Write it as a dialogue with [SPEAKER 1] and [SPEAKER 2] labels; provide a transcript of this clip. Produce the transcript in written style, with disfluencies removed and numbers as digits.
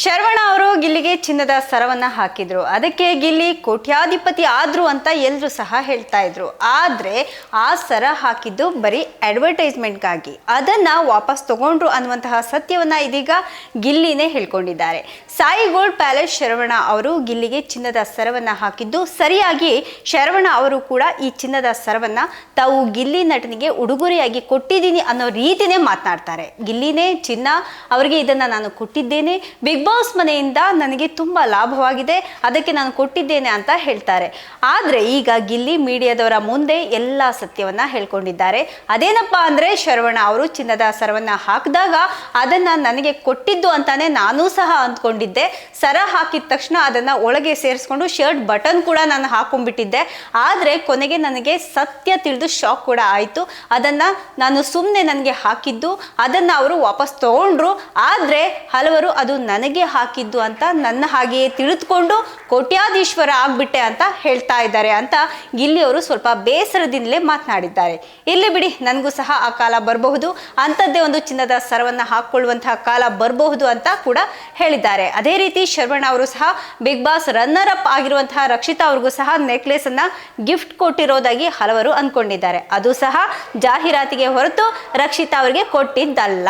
[SPEAKER 1] ಶರವಣ ಅವರು ಗಿಲ್ಲಿಗೆ ಚಿನ್ನದ ಸರವನ್ನ ಹಾಕಿದ್ರು. ಅದಕ್ಕೆ ಗಿಲ್ಲಿ ಕೋಟ್ಯಾಧಿಪತಿ ಆದ್ರು ಅಂತ ಎಲ್ಲರೂ ಸಹ ಹೇಳ್ತಾ ಇದ್ರು. ಆದ್ರೆ ಆ ಸರ ಹಾಕಿದ್ದು ಬರೀ ಅಡ್ವರ್ಟೈಸ್ಮೆಂಟ್ಗಾಗಿ, ಅದನ್ನ ವಾಪಸ್ ತಗೊಂಡ್ರು ಅನ್ನುವಂತಹ ಸತ್ಯವನ್ನ ಇದೀಗ ಗಿಲ್ಲಿನೇ ಹೇಳ್ಕೊಂಡಿದ್ದಾರೆ. ಸಾಯಿ ಗೋಲ್ಡ್ ಪ್ಯಾಲೇಸ್ ಶರವಣ ಅವರು ಗಿಲ್ಲಿಗೆ ಚಿನ್ನದ ಸರವನ್ನ ಹಾಕಿದ್ದು ಸರಿಯಾಗಿ ಶರವಣ ಅವರು ಕೂಡ ಈ ಚಿನ್ನದ ಸರವನ್ನ ತಾವು ಗಿಲ್ಲಿ ನಟನಿಗೆ ಉಡುಗೊರೆಯಾಗಿ ಕೊಟ್ಟಿದ್ದೀನಿ ಅನ್ನೋ ರೀತಿನೇ ಮಾತನಾಡ್ತಾರೆ. ಗಿಲ್ಲಿನೇ ಚಿನ್ನ ಅವರಿಗೆ ಇದನ್ನ ನಾನು ಕೊಟ್ಟಿದ್ದೇನೆ, ಬಿಗ್ ಬಾಸ್ ಮನೆಯಿಂದ ನನಗೆ ತುಂಬಾ ಲಾಭವಾಗಿದೆ, ಅದಕ್ಕೆ ನಾನು ಕೊಟ್ಟಿದ್ದೇನೆ ಅಂತ ಹೇಳ್ತಾರೆ. ಆದ್ರೆ ಈಗ ಗಿಲ್ಲಿ ಮೀಡಿಯಾದವರ ಮುಂದೆ ಎಲ್ಲಾ ಸತ್ಯವನ್ನ ಹೇಳ್ಕೊಂಡಿದ್ದಾರೆ. ಅದೇನಪ್ಪಾ ಅಂದ್ರೆ ಶರವಣ ಅವರು ಚಿನ್ನದ ಸರವನ್ನ ಹಾಕಿದಾಗ ಅದನ್ನ ನನಗೆ ಕೊಟ್ಟಿದ್ದು ಅಂತಾನೆ ನಾನು ಸಹ ಅಂದ್ಕೊಂಡಿದ್ದೆ. ಸರ ಹಾಕಿದ ತಕ್ಷಣ ಅದನ್ನ ಒಳಗೆ ಸೇರಿಸ್ಕೊಂಡು ಶರ್ಟ್ ಬಟನ್ ಕೂಡ ನಾನು ಹಾಕೊಂಡ್ಬಿಟ್ಟಿದ್ದೆ. ಆದ್ರೆ ಕೊನೆಗೆ ನನಗೆ ಸತ್ಯ ತಿಳಿದು ಶಾಕ್ ಕೂಡ ಆಯ್ತು. ಅದನ್ನ ನಾನು ಸುಮ್ಮನೆ ನನಗೆ ಹಾಕಿದ್ದು, ಅದನ್ನ ಅವರು ವಾಪಸ್ ತಗೊಂಡ್ರು. ಆದ್ರೆ ಹಲವರು ಅದು ನನಗೆ ಹಾಕಿದ್ದು ಅಂತ ನನ್ನ ಹಾಗೆಯೇ ತಿಳಿದುಕೊಂಡು ಕೋಟ್ಯಾಧೀಶ್ವರ ಆಗ್ಬಿಟ್ಟೆ ಅಂತ ಹೇಳ್ತಾ ಇದ್ದಾರೆ ಅಂತ ಗಿಲ್ಲಿ ಅವರು ಸ್ವಲ್ಪ ಬೇಸರದಿಂದಲೇ ಮಾತನಾಡಿದ್ದಾರೆ. ಇಲ್ಲಿ ಬಿಡಿ, ನನಗೂ ಸಹ ಆ ಕಾಲ ಬರಬಹುದು, ಅಂಥದ್ದೇ ಒಂದು ಚಿನ್ನದ ಸರವನ್ನ ಹಾಕೊಳ್ಳುವಂತಹ ಕಾಲ ಬರಬಹುದು ಅಂತ ಕೂಡ ಹೇಳಿದ್ದಾರೆ. ಅದೇ ರೀತಿ ಶರವಣ ಅವರು ಸಹ ಬಿಗ್ ಬಾಸ್ ರನ್ನರ್ ಅಪ್ ಆಗಿರುವಂತಹ ರಕ್ಷಿತಾ ಅವ್ರಿಗೂ ಸಹ ನೆಕ್ಲೆಸ್ ಅನ್ನ ಗಿಫ್ಟ್ ಕೊಟ್ಟಿರೋದಾಗಿ ಹಲವರು ಅಂದ್ಕೊಂಡಿದ್ದಾರೆ. ಅದು ಸಹ ಜಾಹೀರಾತಿಗೆ ಹೊರತು ರಕ್ಷಿತಾ ಅವರಿಗೆ ಕೊಟ್ಟಿದ್ದಲ್ಲ.